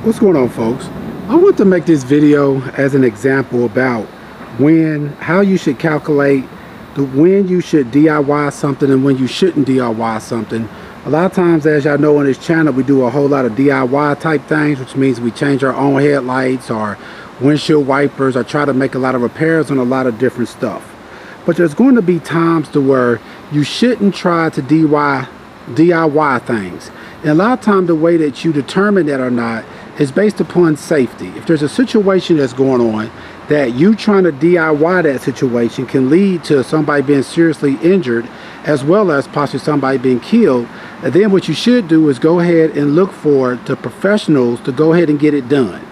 What's going on, folks? I want to make this video as an example about how you should calculate when you should DIY something and when you shouldn't DIY something. A lot of times, as y'all know on this channel, we do a whole lot of DIY type things, which means we change our own headlights or windshield wipers or try to make a lot of repairs on a lot of different stuff. But there's going to be times to where you shouldn't try to DIY things. And a lot of times the way that you determine that or not is based upon safety. If there's a situation that's going on that you trying to DIY that situation can lead to somebody being seriously injured as well as possibly somebody being killed, and then what you should do is go ahead and look for the professionals to go ahead and get it done.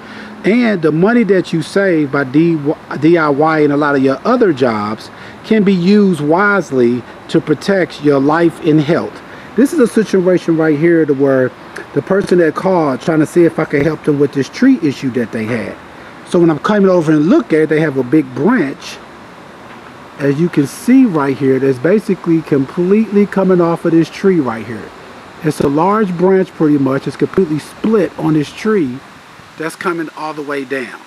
And the money that you save by DIYing a lot of your other jobs can be used wisely to protect your life and health. This is a situation right here to where the person that called trying to see if I could help them with this tree issue that they had. So when I'm coming over and look at it, they have a big branch, as you can see right here, that's basically completely coming off of this tree right here. It's a large branch pretty much. It's completely split on this tree that's coming all the way down.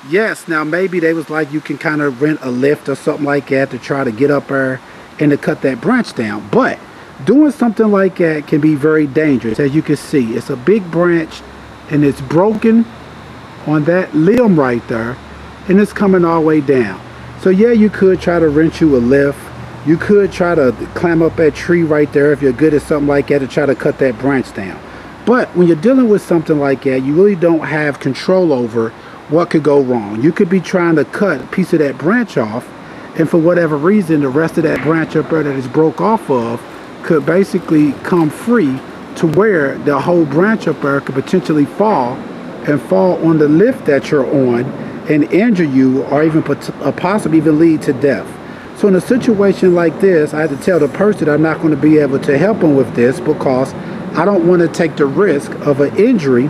Yes, now maybe they was like, you can kind of rent a lift or something like that to try to get up there and to cut that branch down. But doing something like that can be very dangerous. As you can see, it's a big branch and it's broken on that limb right there, and it's coming all the way down. So yeah, you could try to rent you a lift. You could try to climb up that tree right there if you're good at something like that to try to cut that branch down. But when you're dealing with something like that, you really don't have control over what could go wrong. You could be trying to cut a piece of that branch off, and for whatever reason, the rest of that branch up there that is broke off of could basically come free to where the whole branch up there could potentially fall on the lift that you're on and injure you, or even possibly even lead to death. So in a situation like this, I have to tell the person I'm not going to be able to help them with this because I don't want to take the risk of an injury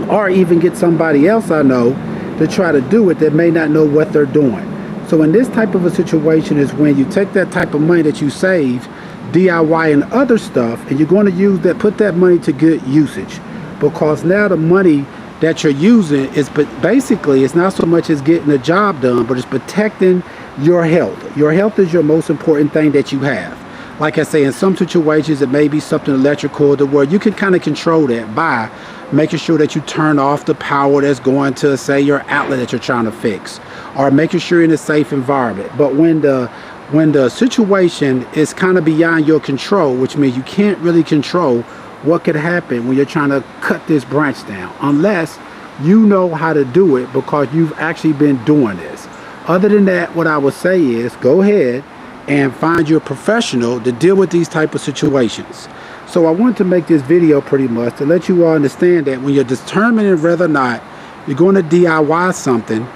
or even get somebody else I know to try to do it that may not know what they're doing. So in this type of a situation is when you take that type of money that you save DIY and other stuff, and you're going to put that money to good usage, because now the money that you're using is, but basically it's not so much as getting the job done, but it's protecting your health. Your health is your most important thing that you have. Like I say, in some situations it may be something electrical to where you can kind of control that by making sure that you turn off the power that's going to, say, your outlet that you're trying to fix, or making sure you're in a safe environment. But when the situation is kind of beyond your control, which means you can't really control what could happen when you're trying to cut this branch down, unless you know how to do it because you've actually been doing this. Other than that, what I would say is go ahead and find your professional to deal with these type of situations. So I wanted to make this video pretty much to let you all understand that when you're determining whether or not you're going to DIY something,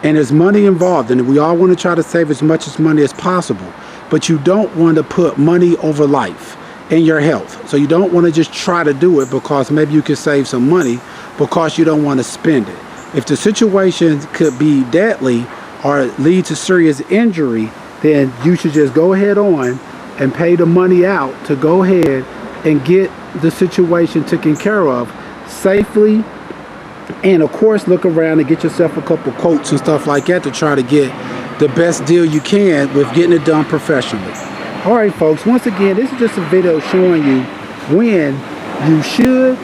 and there's money involved, and we all want to try to save as much money as possible, but you don't want to put money over life and your health. So you don't want to just try to do it because maybe you can save some money because you don't want to spend it. If the situation could be deadly or lead to serious injury, then you should just go ahead on and pay the money out to go ahead and get the situation taken care of safely. And of course, look around and get yourself a couple quotes and stuff like that to try to get the best deal you can with getting it done professionally. All right, folks, once again, this is just a video showing you when you should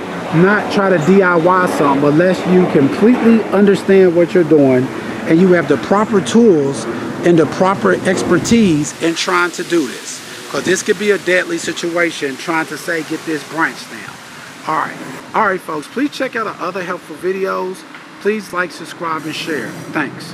not try to DIY something unless you completely understand what you're doing and you have the proper tools and the proper expertise in trying to do this. Because this could be a deadly situation trying to, say, get this branch down. All right, folks, please check out our other helpful videos. Please like, subscribe, and share. Thanks.